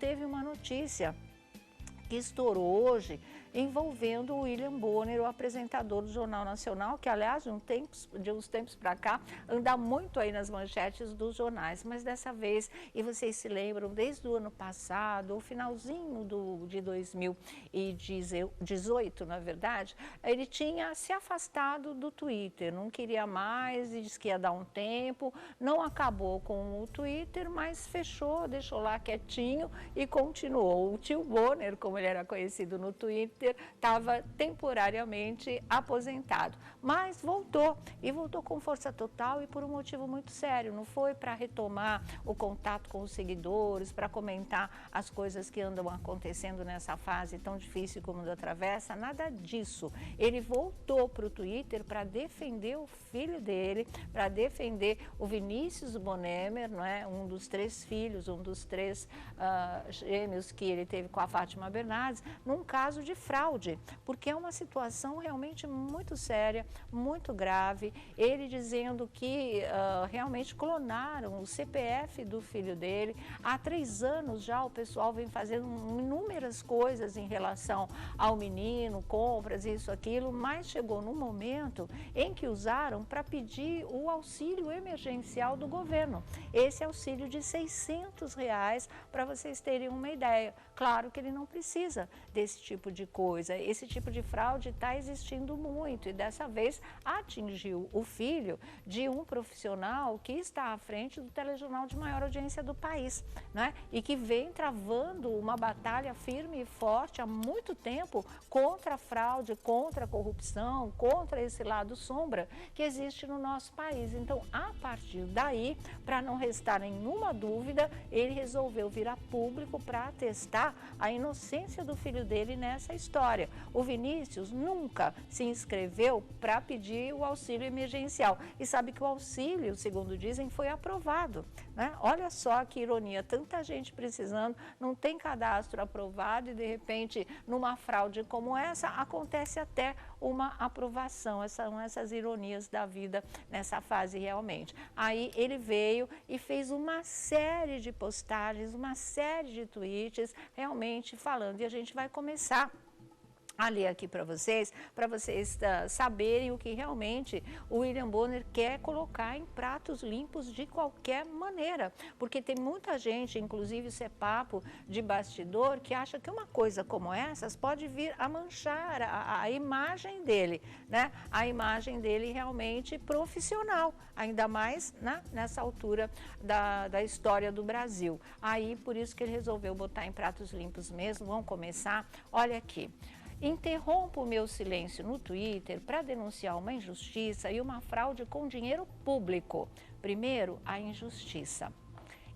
teve uma notícia que estourou hoje, envolvendo o William Bonner, o apresentador do Jornal Nacional, que, aliás, de uns tempos para cá, anda muito aí nas manchetes dos jornais. Mas dessa vez, e vocês se lembram, desde o ano passado, o finalzinho de 2018, na verdade, ele tinha se afastado do Twitter, não queria mais e disse que ia dar um tempo, não acabou com o Twitter, mas fechou, deixou lá quietinho e continuou. O tio Bonner, como ele era conhecido no Twitter, estava temporariamente aposentado, mas voltou, e voltou com força total e por um motivo muito sério. Não foi para retomar o contato com os seguidores, para comentar as coisas que andam acontecendo nessa fase tão difícil como da travessa, nada disso. Ele voltou para o Twitter para defender o filho dele, para defender o Vinícius Bonner, não é? Um dos 3 filhos, um dos 3 gêmeos que ele teve com a Fátima Bernardes, num caso de fraude, porque é uma situação realmente muito séria, muito grave. Ele dizendo que realmente clonaram o CPF do filho dele. Há 3 anos já o pessoal vem fazendo inúmeras coisas em relação ao menino, compras, isso, aquilo, mas chegou num momento em que usaram para pedir o auxílio emergencial do governo. Esse auxílio de R$600, para vocês terem uma ideia. Claro que ele não precisa desse tipo de coisa. Esse tipo de fraude está existindo muito e dessa vez atingiu o filho de um profissional que está à frente do telejornal de maior audiência do país, né? E que vem travando uma batalha firme e forte há muito tempo contra a fraude, contra a corrupção, contra esse lado sombra que existe no nosso país. Então, a partir daí, para não restar nenhuma dúvida, ele resolveu vir a público para atestar a inocência do filho dele nessa história. O Vinícius nunca se inscreveu para pedir o auxílio emergencial. E sabe que o auxílio, segundo dizem, foi aprovado, né? Olha só que ironia, tanta gente precisando, não tem cadastro aprovado e de repente numa fraude como essa acontece até uma aprovação. São essas ironias da vida nessa fase realmente. Aí ele veio e fez uma série de postagens, uma série de tweets realmente falando, e a gente vai começar a ler aqui para vocês saberem o que realmente o William Bonner quer colocar em pratos limpos de qualquer maneira, porque tem muita gente, inclusive isso é papo de bastidor, que acha que uma coisa como essas pode vir a manchar a imagem dele, né? A imagem dele realmente profissional, ainda mais, né, nessa altura da história do Brasil. Aí, por isso que ele resolveu botar em pratos limpos mesmo. Vamos começar? Olha aqui. Interrompo o meu silêncio no Twitter para denunciar uma injustiça e uma fraude com dinheiro público. Primeiro, a injustiça.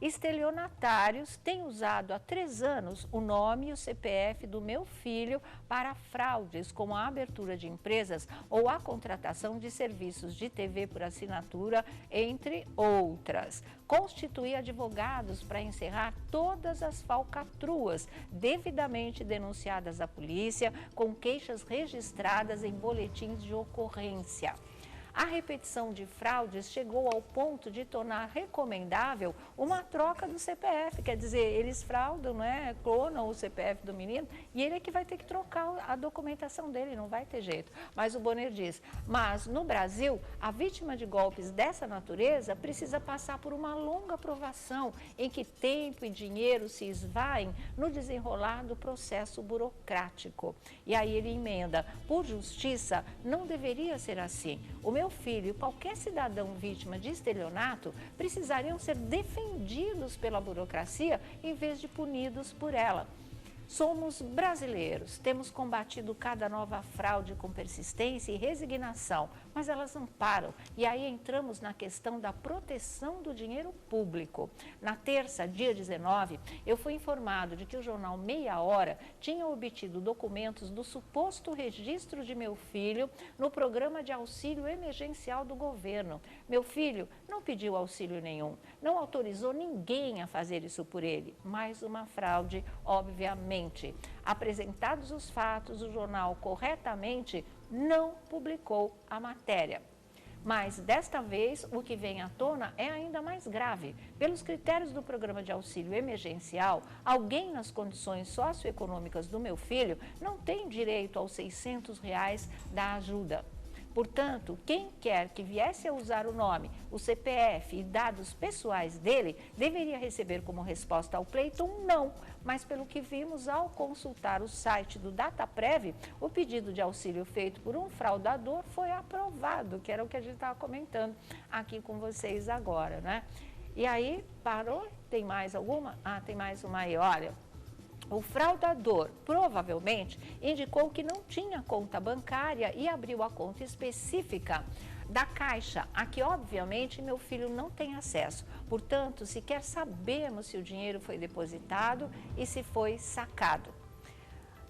Estelionatários têm usado há 3 anos o nome e o CPF do meu filho para fraudes, como a abertura de empresas ou a contratação de serviços de TV por assinatura, entre outras. Constituí advogados para encerrar todas as falcatruas devidamente denunciadas à polícia, com queixas registradas em boletins de ocorrência. A repetição de fraudes chegou ao ponto de tornar recomendável uma troca do CPF, quer dizer, eles fraudam, né, clonam o CPF do menino e ele é que vai ter que trocar a documentação dele, não vai ter jeito. Mas o Bonner diz, mas no Brasil, a vítima de golpes dessa natureza precisa passar por uma longa provação em que tempo e dinheiro se esvaem no desenrolar do processo burocrático. E aí ele emenda, por justiça, não deveria ser assim. O meu filho e qualquer cidadão vítima de estelionato precisariam ser defendidos pela burocracia em vez de punidos por ela. Somos brasileiros, temos combatido cada nova fraude com persistência e resignação, mas elas não param. E aí entramos na questão da proteção do dinheiro público. Na terça, dia 19, eu fui informado de que o jornal Meia Hora tinha obtido documentos do suposto registro de meu filho no programa de auxílio emergencial do governo. Meu filho não pediu auxílio nenhum, não autorizou ninguém a fazer isso por ele. Mais uma fraude, obviamente. Apresentados os fatos, o jornal corretamente não publicou a matéria. Mas, desta vez, o que vem à tona é ainda mais grave. Pelos critérios do programa de auxílio emergencial, alguém nas condições socioeconômicas do meu filho não tem direito aos R$600 da ajuda. Portanto, quem quer que viesse a usar o nome, o CPF e dados pessoais dele, deveria receber como resposta ao pleito um não. Mas pelo que vimos ao consultar o site do Dataprev, o pedido de auxílio feito por um fraudador foi aprovado, que era o que a gente estava comentando aqui com vocês agora, né? E aí, parou? Tem mais alguma? Ah, tem mais uma aí, olha. O fraudador provavelmente indicou que não tinha conta bancária e abriu a conta específica da Caixa, a que obviamente meu filho não tem acesso. Portanto, sequer sabemos se o dinheiro foi depositado e se foi sacado.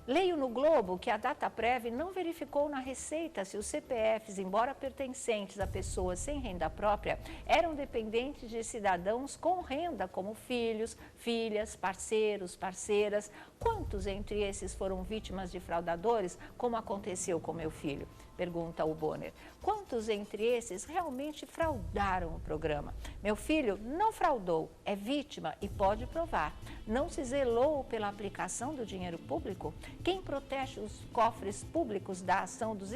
Leio no Globo que a Dataprev não verificou na Receita se os CPFs, embora pertencentes a pessoas sem renda própria, eram dependentes de cidadãos com renda, como filhos, filhas, parceiros, parceiras. Quantos entre esses foram vítimas de fraudadores, como aconteceu com meu filho? Pergunta o Bonner. Quantos entre esses realmente fraudaram o programa? Meu filho não fraudou, é vítima e pode provar. Não se zelou pela aplicação do dinheiro público? Quem protege os cofres públicos da ação dos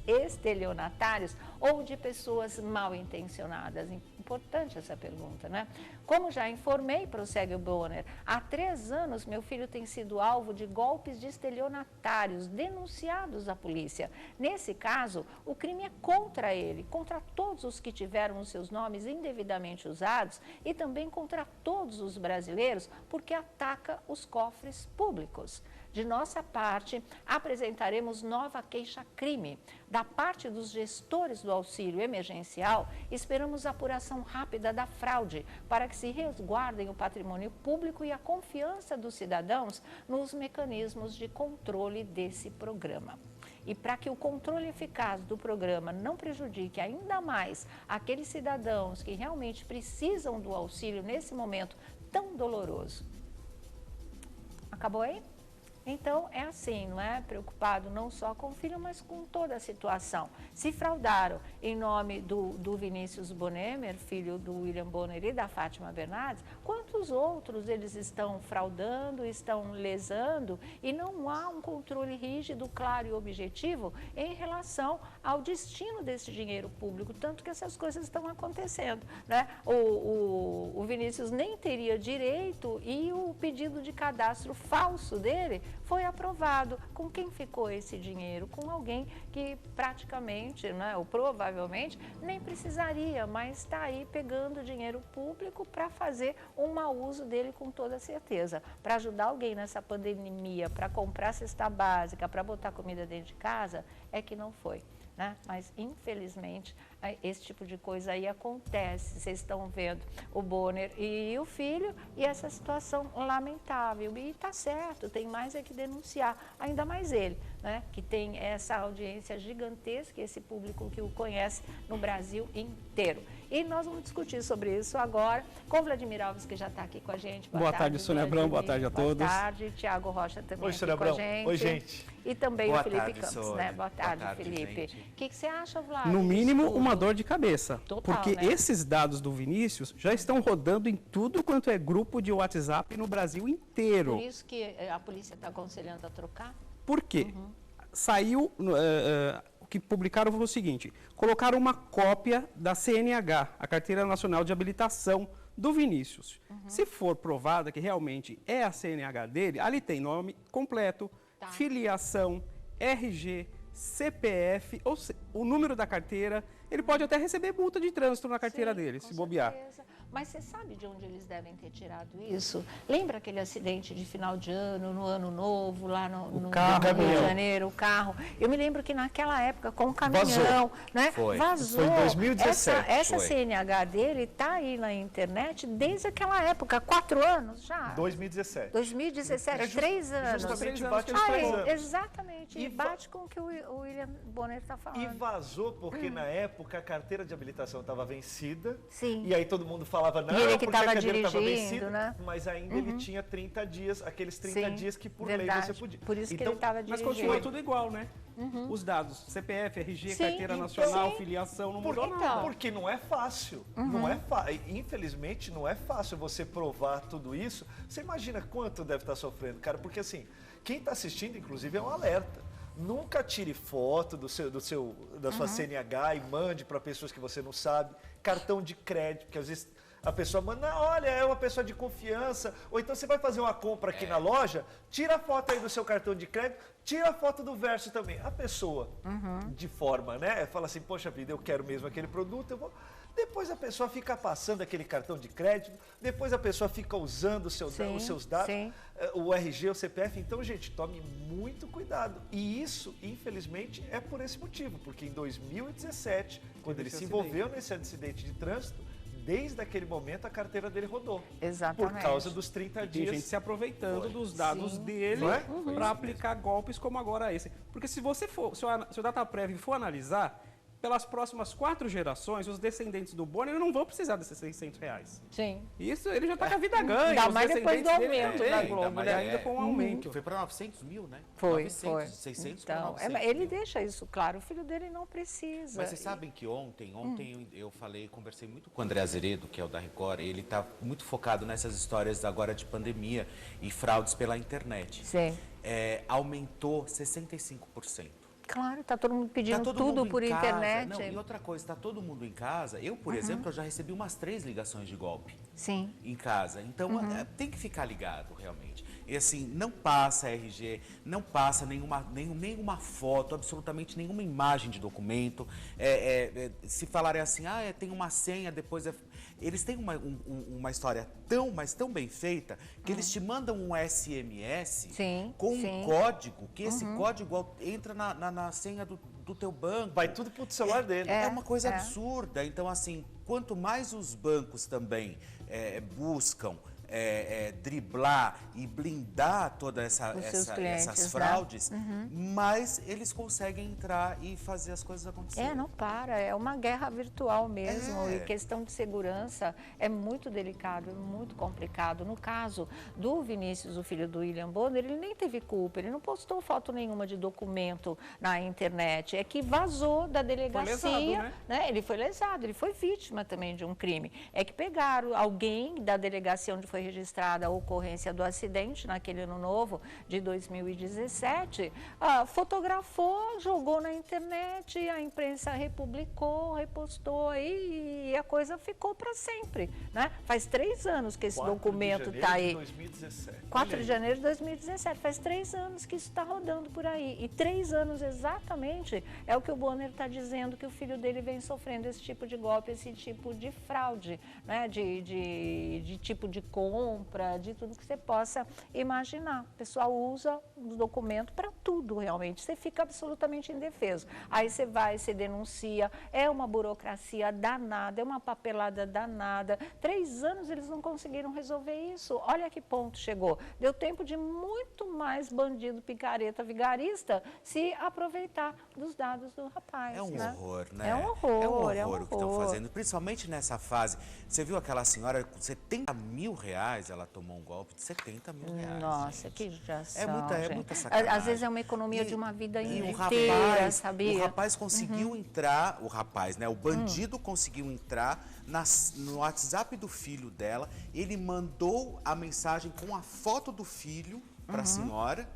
estelionatários ou de pessoas mal intencionadas? Importante essa pergunta, né? Como já informei, prossegue o Bonner, há 3 anos meu filho tem sido alvo de golpes de estelionatários denunciados à polícia. Nesse caso, o crime é contra ele, contra todos os que tiveram os seus nomes indevidamente usados e também contra todos os brasileiros, porque ataca os cofres públicos. De nossa parte, apresentaremos nova queixa-crime. Da parte dos gestores do auxílio emergencial, esperamos apuração rápida da fraude, para que se resguardem o patrimônio público e a confiança dos cidadãos nos mecanismos de controle desse programa. E para que o controle eficaz do programa não prejudique ainda mais aqueles cidadãos que realmente precisam do auxílio nesse momento tão doloroso. Acabou aí? Então, é assim, não é? Preocupado não só com o filho, mas com toda a situação. Se fraudaram em nome do Vinícius Bonemer, filho do William Bonner e da Fátima Bernardes, quantos outros eles estão fraudando, estão lesando e não há um controle rígido, claro e objetivo em relação ao destino desse dinheiro público, tanto que essas coisas estão acontecendo, né? O Vinícius nem teria direito e o pedido de cadastro falso dele foi aprovado. Com quem ficou esse dinheiro? Com alguém que praticamente, né, ou provavelmente, nem precisaria, mas está aí pegando dinheiro público para fazer um mau uso dele com toda certeza. Para ajudar alguém nessa pandemia, para comprar cesta básica, para botar comida dentro de casa, é que não foi. Né? Mas, infelizmente, esse tipo de coisa aí acontece. Vocês estão vendo o Bonner e o filho e essa situação lamentável. E está certo, tem mais é que denunciar, ainda mais ele, né? Que tem essa audiência gigantesca, esse público que o conhece no Brasil inteiro. E nós vamos discutir sobre isso agora com Vladimir Alves, que já está aqui com a gente. Boa tarde, Sônia Abrão. Boa tarde a todos. Boa tarde. Tiago Rocha também Oi, aqui com a gente. Oi, gente. E também Boa o Felipe tarde, Campos, Sônia. né? Boa tarde, Felipe. O que você acha, Vlad? No mínimo, uma dor de cabeça. Total, porque né? esses dados do Vinícius já estão rodando em tudo quanto é grupo de WhatsApp no Brasil inteiro. Por isso que a polícia está aconselhando a trocar? Por quê? Saiu, o que publicaram foi o seguinte, colocaram uma cópia da CNH, a Carteira Nacional de Habilitação do Vinícius. Se for provada que realmente é a CNH dele, ali tem nome completo, filiação, RG, CPF, ou o número da carteira. Ele pode até receber multa de trânsito na carteira dele, se bobear. Certeza. Mas você sabe de onde eles devem ter tirado isso? Lembra aquele acidente de final de ano, no ano novo, lá no Rio de Janeiro, o carro? Eu me lembro que naquela época, com o caminhão, né? Vazou. Foi em 2017. Essa CNH dele está aí na internet desde aquela época, 4 anos já. 2017. 2017, 3 anos. Justamente bate os 3 anos. Exatamente, e bate com o que o William Bonner está falando. E vazou porque na época a carteira de habilitação estava vencida. Sim. E aí todo mundo falava falava, não, ele que porque a estava cadeira estava dirigindo, vencida, né? mas ainda ele tinha 30 dias, aqueles 30 Sim, dias que por verdade. lei você podia. Por isso que Então, ele estava Mas dirigindo. continua tudo igual, né? Os dados, CPF, RG, Sim, carteira então, nacional, sim. filiação, não Por- mudou nada. Porque não é fácil. Não é infelizmente, não é fácil você provar tudo isso. Você imagina quanto deve estar sofrendo, cara? Porque assim, quem está assistindo, inclusive, é um alerta. Nunca tire foto da sua CNH e mande para pessoas que você não sabe. Cartão de crédito, porque às vezes a pessoa manda, "Não, olha, é uma pessoa de confiança." Ou então você vai fazer uma compra aqui na loja, tira a foto aí do seu cartão de crédito, tira a foto do verso também. A pessoa, de forma, né? Fala assim, poxa vida, eu quero mesmo aquele produto, eu vou... Depois a pessoa fica passando aquele cartão de crédito, depois a pessoa fica usando os seus dados, o RG, o CPF. Então, gente, tome muito cuidado. E isso, infelizmente, é por esse motivo, porque em 2017, quando ele se envolveu nesse acidente de trânsito, desde aquele momento a carteira dele rodou. Exatamente. Por causa dos 30 Tem dias. gente se aproveitando dos dados dele Não é? para aplicar golpes como agora esse. Porque se você for, se o DataPrev for analisar, pelas próximas 4 gerações, os descendentes do Bonner não vão precisar desses R$600. Sim. Isso, ele já está com a vida ganha. Ainda os mais depois do descendentes dele aumento também, da Globo, mas né? ainda com um aumento. Que foi para 900 mil, né? Foi, 900, foi. 600 para Então, 900 ele mil. deixa isso claro, o filho dele não precisa. Mas vocês sabem que ontem eu conversei muito com o André Azeredo, que é o da Record, ele está muito focado nessas histórias agora de pandemia e fraudes pela internet. Sim. Aumentou 65%. Claro, tá todo mundo pedindo Tá todo tudo mundo em por casa. internet. Não, e outra coisa, está todo mundo em casa. Eu, por exemplo, eu já recebi umas 3 ligações de golpe Sim. em casa. Então, tem que ficar ligado, realmente. E assim, não passa RG, não passa nenhuma foto, absolutamente nenhuma imagem de documento. Se falarem assim, tem uma senha, depois... Eles têm uma história mas tão bem feita, que eles te mandam um SMS com um código, que esse código entra na senha do teu banco. Vai tudo pro celular dele. É uma coisa absurda. Então, assim, quanto mais os bancos também buscam driblar e blindar todas essas fraudes, mais eles conseguem entrar e fazer as coisas acontecerem. Não para, é uma guerra virtual mesmo, e questão de segurança é muito delicado, é muito complicado. No caso do Vinícius, o filho do William Bonner, ele nem teve culpa, ele não postou foto nenhuma de documento na internet, é que vazou da delegacia, foi lesado, né? Ele foi lesado, ele foi vítima também de um crime. É que pegaram alguém da delegacia onde foi registrada a ocorrência do acidente naquele ano novo de 2017, fotografou, jogou na internet, a imprensa republicou, repostou aí e a coisa ficou para sempre, né? Faz 3 anos que esse documento está aí. 2017. 4 de janeiro de 2017, faz 3 anos que isso está rodando por aí. E 3 anos exatamente é o que o Bonner está dizendo que o filho dele vem sofrendo esse tipo de golpe, esse tipo de fraude, né? De tipo de compra, de tudo que você possa imaginar. O pessoal usa o documento para tudo realmente, você fica absolutamente indefeso. Aí você vai, você denuncia, é uma burocracia danada, é uma papelada danada. 3 anos eles não conseguiram resolver isso. Olha que ponto chegou. Deu tempo de muito mais bandido, picareta, vigarista se aproveitar dos dados do rapaz. É um horror, né? É um horror, é um horror o que estão fazendo, principalmente nessa fase. Você viu aquela senhora com R$70 mil, ela tomou um golpe de R$70 mil. Nossa, gente. que judiação, é muita sacanagem. Às vezes é uma economia de uma vida inteira, sabia? O rapaz conseguiu entrar, o bandido conseguiu entrar no WhatsApp do filho dela, ele mandou a mensagem com a foto do filho para a senhora,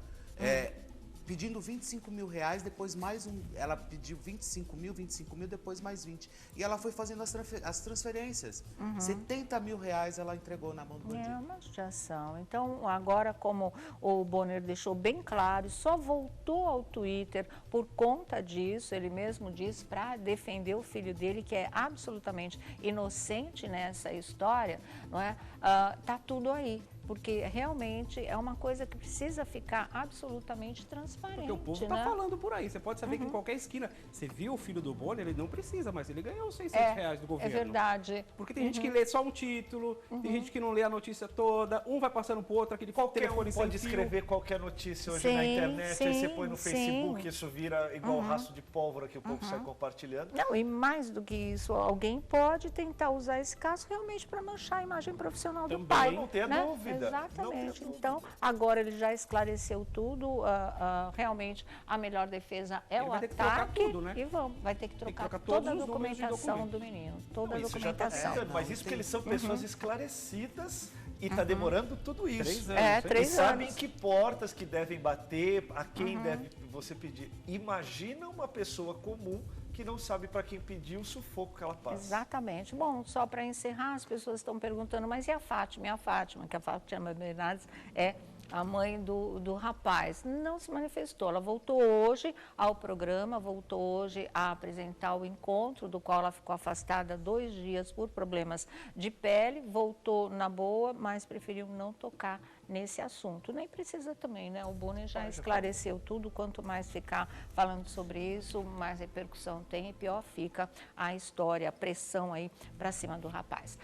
pedindo R$25 mil, depois mais ela pediu 25 mil, depois mais 20. E ela foi fazendo as transferências. R$70 mil ela entregou na mão do bandido. É uma judiação. Então, agora, como o Bonner deixou bem claro, só voltou ao Twitter por conta disso, ele mesmo disse, para defender o filho dele, que é absolutamente inocente nessa história, não é? Tá tudo aí. porque realmente é uma coisa que precisa ficar absolutamente transparente. Porque o povo está falando por aí. Você pode saber que em qualquer esquina, você viu o filho do Bonner, ele não precisa, mas ele ganhou os 600 reais do governo. É verdade. Porque tem gente que lê só um título, tem gente que não lê a notícia toda, um vai passando pro outro, aquele Qualquer telefone um sem pode fio. escrever qualquer notícia hoje Sim, na internet, aí você põe no sim, Facebook, sim. isso vira igual rastro de pólvora que o povo sai compartilhando. Não, e mais do que isso, alguém pode tentar usar esse caso realmente para manchar a imagem profissional do Também, pai. não tenha né? dúvida. Exatamente. Não tenha dúvida. Então, agora ele já esclareceu tudo. Realmente, a melhor defesa é Ele o vai ter que ataque. trocar tudo, né? E vai ter que trocar trocar toda a todos os números de documentação documento. do menino. Toda a Isso já está documentação. ficando, mas isso porque eles são pessoas esclarecidas e está demorando tudo isso. 3 anos. É, hein? 3 E sabem anos. que portas que devem bater, a quem deve você pedir. Imagina uma pessoa comum que não sabe para quem pedir o sufoco que ela passa. Exatamente. Bom, só para encerrar, as pessoas estão perguntando, mas e a Fátima? E a Fátima, que a Fátima Bernardes é a mãe do rapaz, não se manifestou. Ela voltou hoje ao programa, voltou hoje a apresentar o encontro, do qual ela ficou afastada 2 dias por problemas de pele, voltou na boa, mas preferiu não tocar nesse assunto. Nem precisa também, né? O Bonner já esclareceu tudo, quanto mais ficar falando sobre isso, mais repercussão tem e pior fica a história, a pressão aí para cima do rapaz.